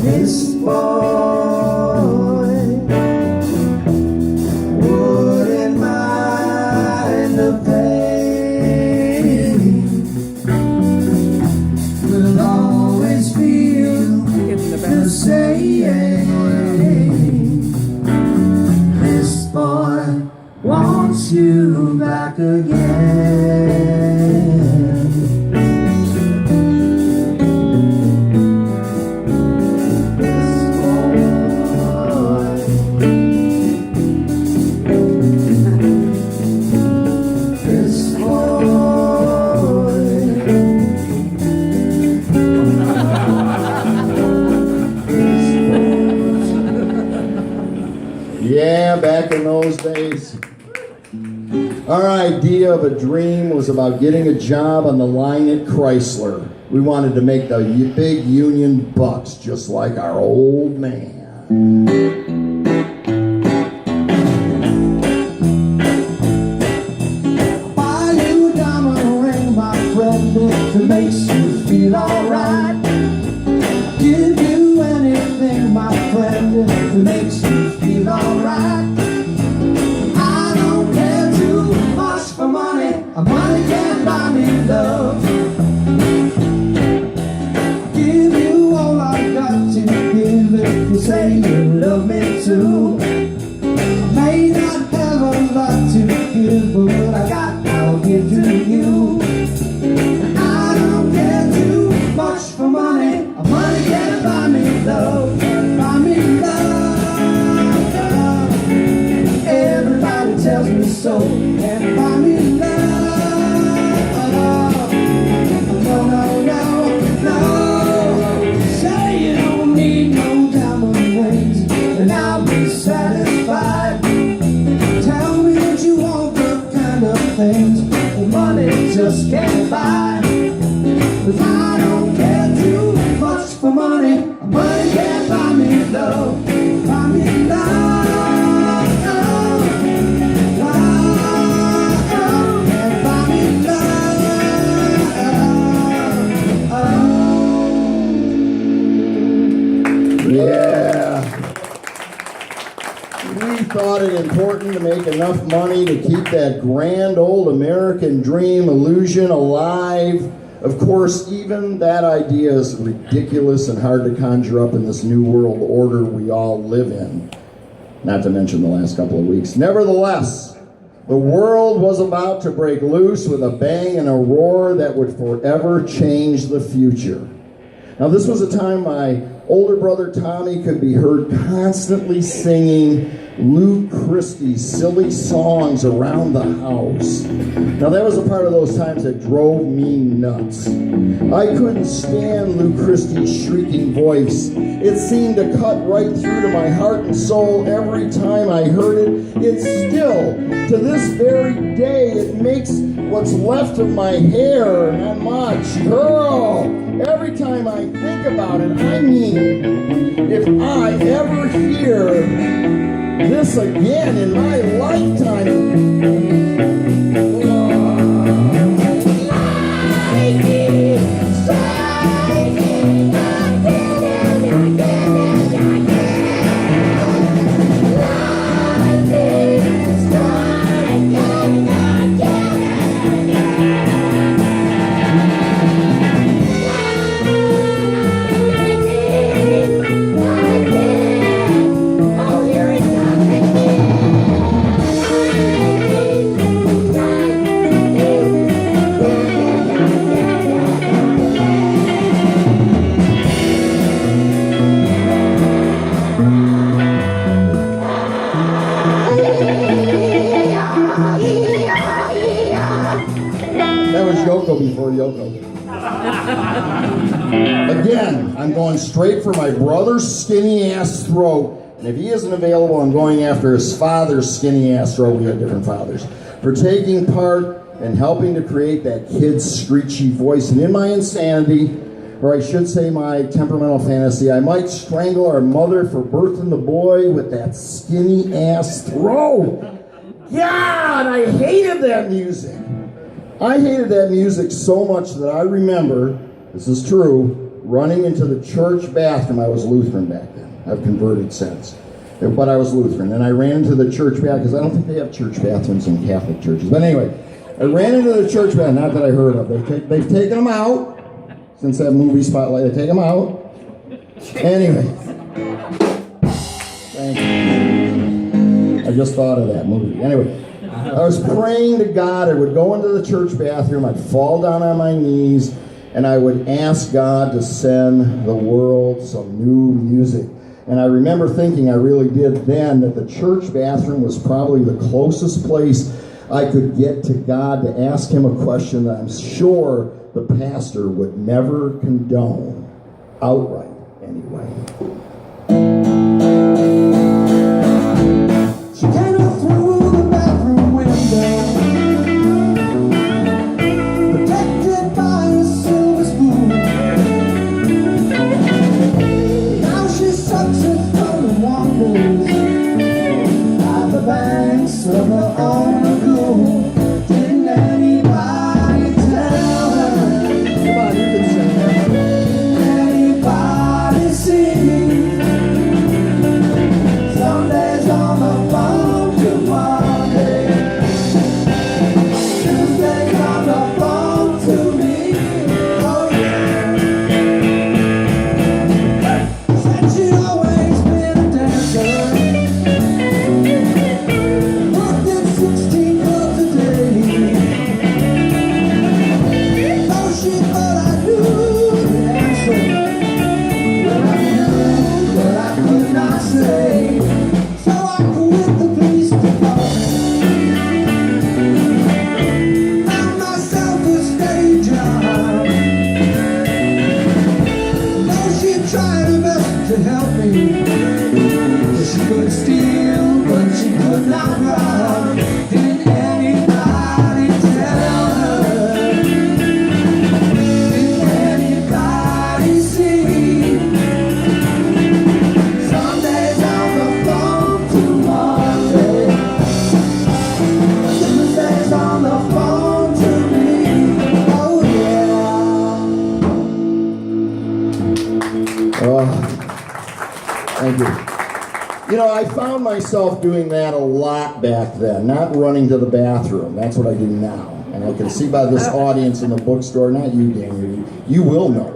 This boy wouldn't mind the pain, will always feel the same. This boy wants you back again. Yeah, back in those days. Our idea of a dream was about getting a job on the line at Chrysler. We wanted to make the big union bucks just like our old man. Buy you a diamond ring, my friend, if it makes you feel alright. Give you anything, my friend, if it makes you feel alright. I don't care too much for money. Money can't buy me love. Give you all I got to give if you say you love me too. May not have a lot to give, but what I got I'll give to you. I don't care too much for money. Money can't buy me love. Buy me love. Everybody tells me so. Can't buy me love. No, no, no, no. Say you don't need no diamond rings, and I'll be satisfied. Tell me that you want the kind of things the money just can't buy. 'Cause I don't care too much for money. Money can't buy me love. Buy me love. Love can't buy me love. Yeah. We thought it important to make enough money to keep that grand old American dream illusion alive. Of course, even that idea is ridiculous and hard to conjure up in this new world order we all live in. Not to mention the last couple of weeks. Nevertheless, the world was about to break loose with a bang and a roar that would forever change the future. Now, this was a time my older brother Tommy could be heard constantly singing Lou Christie's silly songs around the house. Now, that was a part of those times that drove me nuts. I couldn't stand Lou Christie's shrieking voice. It seemed to cut right through to my heart and soul every time I heard it. It still, to this very day, it makes what's left of my hair, not much, curl. Every time I think about it, I mean, if I ever hear this again in my lifetime. Before Yoko. Again, I'm going straight for my brother's skinny ass throat, and if he isn't available, I'm going after his father's skinny ass throat. We got different fathers. For taking part and helping to create that kid's screechy voice. And in my insanity, or I should say my temperamental fantasy, I might strangle our mother for birthing the boy with that skinny ass throat. God, I hated that music. I hated that music so much that I remember, this is true, running into the church bathroom. I was Lutheran back then. I've converted since. But I was Lutheran. And I ran into the church bathroom, because I don't think they have church bathrooms in Catholic churches. But anyway, I ran into the church bathroom, not that I heard of. They've taken them out. Since that movie Spotlight, they take them out. Anyway. Thank you. I just thought of that movie. Anyway. I was praying to God. I would go into the church bathroom. I'd fall down on my knees. And I would ask God to send the world some new music. And I remember thinking, I really did then, that the church bathroom was probably the closest place I could get to God to ask him a question that I'm sure the pastor would never condone, outright anyway. She came up through the bathroom window, protected by a silver spoon. Now she sucks it from and wanders by the banks of her own lagoon. Didn't anybody tell her? Come on, you can sing that. Didn't anybody see? Some days on the phone to Monday, Tuesdays on the phone to me. Oh yeah. Said she'd always been a dancer, worked at 16 clubs a day. Though she thought I knew the answer, well I knew, but I could not say. So I quit the police department, found myself a stage job. Though she tried her best to help me, she could steal, but she could not rob. Did anybody tell her? Did anybody see? Some days on the phone to Monday, Tuesdays on the phone to me. Oh yeah. Oh, thank you. You know, I found myself doing that a lot back then, not running to the bathroom. That's what I do now. And I can see by this audience in the bookstore, not you, Daniel, you will know.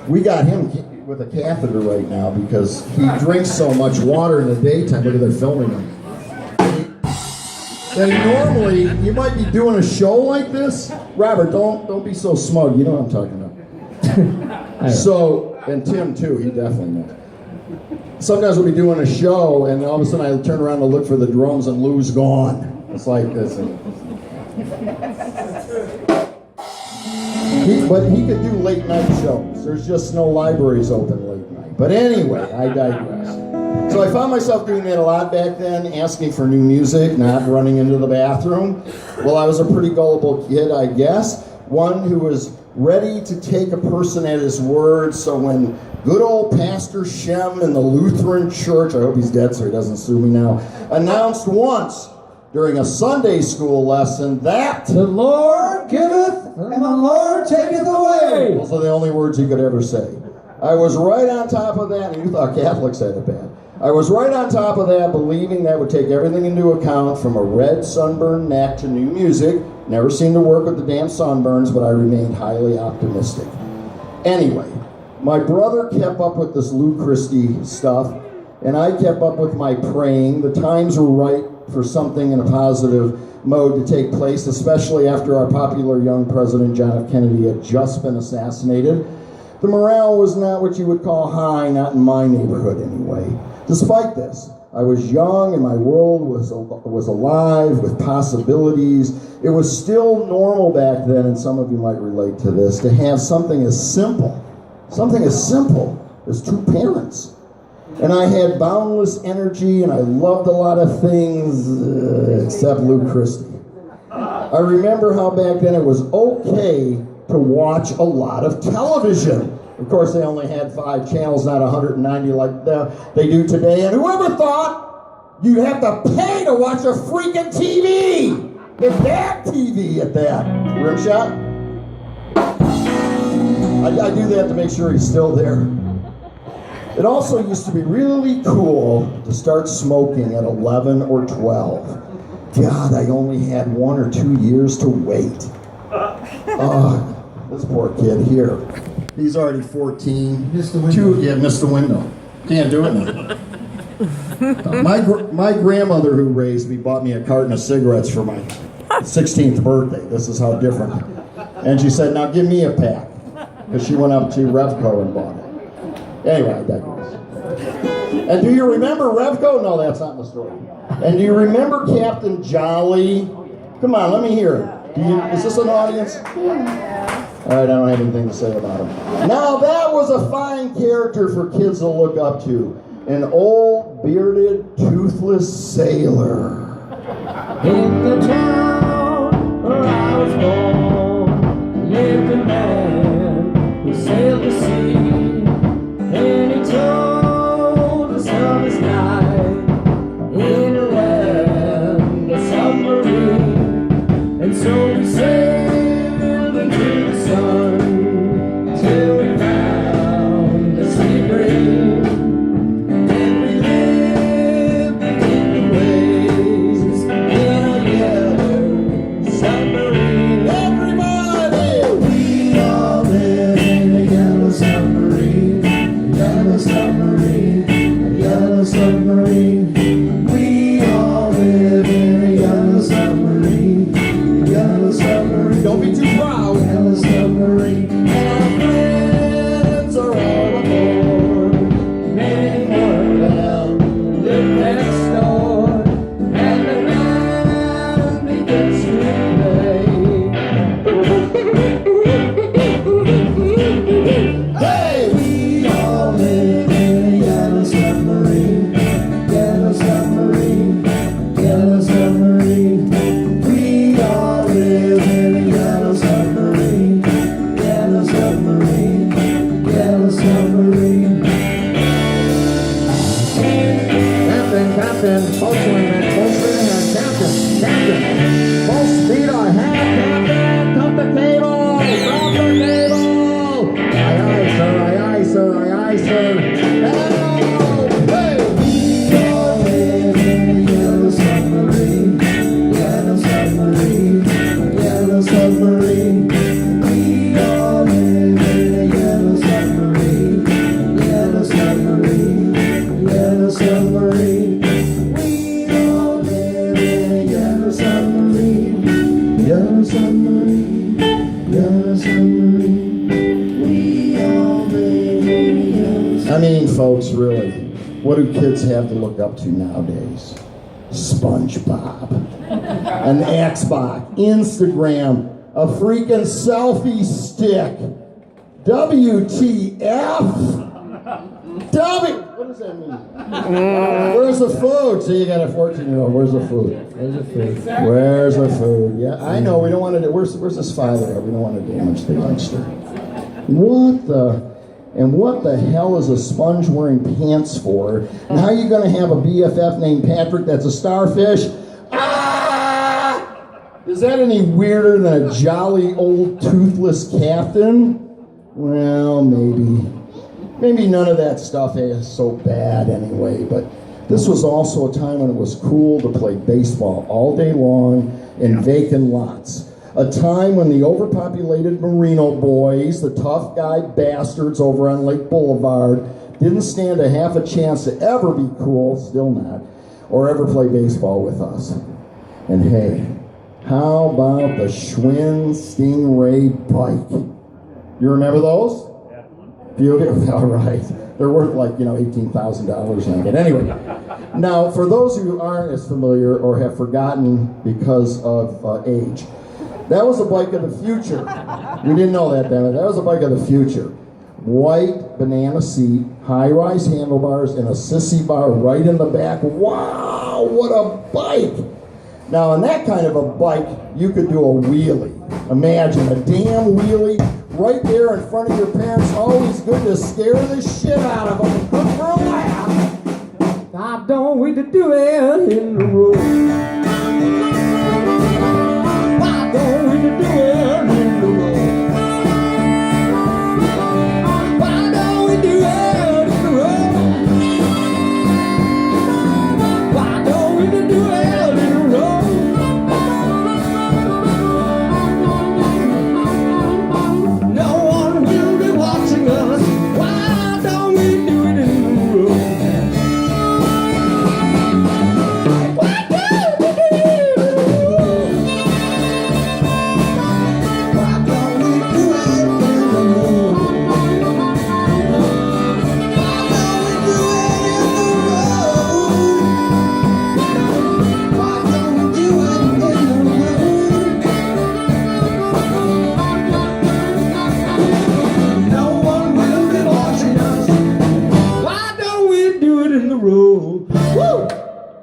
We got him with a catheter right now because he drinks so much water in the daytime. Look at they're filming him. And normally, you might be doing a show like this. Robert, don't be so smug. You know what I'm talking about. So, and Tim too, he definitely knows. Sometimes we'll be doing a show, and all of a sudden I turn around to look for the drums, and Lou's gone. It's like this. But he could do late night shows. There's just no libraries open late night. But anyway, I digress. So I found myself doing that a lot back then, asking for new music, not running into the bathroom. Well, I was a pretty gullible kid, I guess. One who was ready to take a person at his word. So when good old Pastor Shem in the Lutheran Church, I hope he's dead so he doesn't sue me now, announced once during a Sunday school lesson that The Lord giveth and the Lord taketh away. those are the only words he could ever say. I was right on top of that, and you thought Catholics had it bad. I was right on top of that, believing that would take everything into account, from a red sunburned neck to new music. Never seemed to work with the damn sunburns, but I remained highly optimistic. Anyway, my brother kept up with this Lou Christie stuff, and I kept up with my praying. The times were right for something in a positive mode to take place, especially after our popular young President John F. Kennedy had just been assassinated. The morale was not what you would call high, not in my neighborhood anyway. Despite this, I was young and my world was alive with possibilities. It was still normal back then, and some of you might relate to this, to have something as simple as two parents. And I had boundless energy, and I loved a lot of things, except Lou Christie. I remember how back then it was okay to watch a lot of television. Of course, they only had 5 channels, not 190 like they do today. And whoever thought you'd have to pay to watch a freaking TV? The back TV at that. Rim shot? I do that to make sure he's still there. It also used to be really cool to start smoking at 11 or 12. God, I only had 1 or 2 years to wait. This poor kid here. He's already 14. Missed the window. Yeah, missed the window. Can't do it now. My grandmother who raised me bought me a carton of cigarettes for my 16th birthday. This is how different. And she said, now give me a pack. Because she went up to Revco and bought it. Anyway, I digress. And do you remember Revco? No, that's not in the story. And do you remember Captain Jolly? Come on, let me hear it. Is this an audience? All right, I don't have anything to say about him. Now, that was a fine character for kids to look up to. An old, bearded, toothless sailor. In the town where I was born, lived a man who sailed the sea, and he told us of his life in a land, a submarine, and so we sailed into the sun till we found the sea green. Submarine. We all live in a yellow submarine. Yellow submarine. Don't be too proud. Yellow submarine. And our friends are all aboard. Many more of them live next door. And the band begins to play. Hey! We all live in a yellow submarine. Yellow submarine, yellow submarine. We all live in a yellow submarine. Yellow submarine, yellow submarine. Captain, full swing, man, full speed ahead. Captain, full speed ahead, Captain. Cut the cable, drop the cable. Aye, aye, sir, aye, aye, sir, aye, aye, sir. Submarine. We all live in a yellow submarine. Yellow submarine. Yellow submarine. We all live in a yellow submarine. Yellow submarine. Yellow submarine. We all live in a yellow submarine. I mean, folks, really, what do kids have to look up to nowadays? SpongeBob, an Xbox, Instagram, a freaking selfie stick. WTF? What does that mean? Where's the food? So you got a 14-year-old. Where's the food? There's a food. Where's the food? Yeah, I know. We don't want to do. Where's this father at? We don't want to damage the youngster. What the hell is a sponge wearing pants for? And how are you going to have a BFF named Patrick that's a starfish? Ah! Is that any weirder than a jolly old toothless captain? Well, maybe. Maybe none of that stuff is so bad anyway, but this was also a time when it was cool to play baseball all day long in vacant lots. A time when the overpopulated Merino boys, the tough guy bastards over on Lake Boulevard, didn't stand a half a chance to ever be cool, still not, or ever play baseball with us. And hey, how about the Schwinn Stingray bike? You remember those? Beautiful. All right. They're worth like, $18,000 now. But anyway, now for those who aren't as familiar or have forgotten because of age, that was a bike of the future. We didn't know that then. That was a bike of the future. White banana seat, high-rise handlebars, and a sissy bar right in the back. Wow, what a bike! Now, on that kind of a bike, you could do a wheelie. Imagine a damn wheelie right there in front of your parents. Always good to scare the shit out of them. Good for a laugh. I don't wait to do it in the road.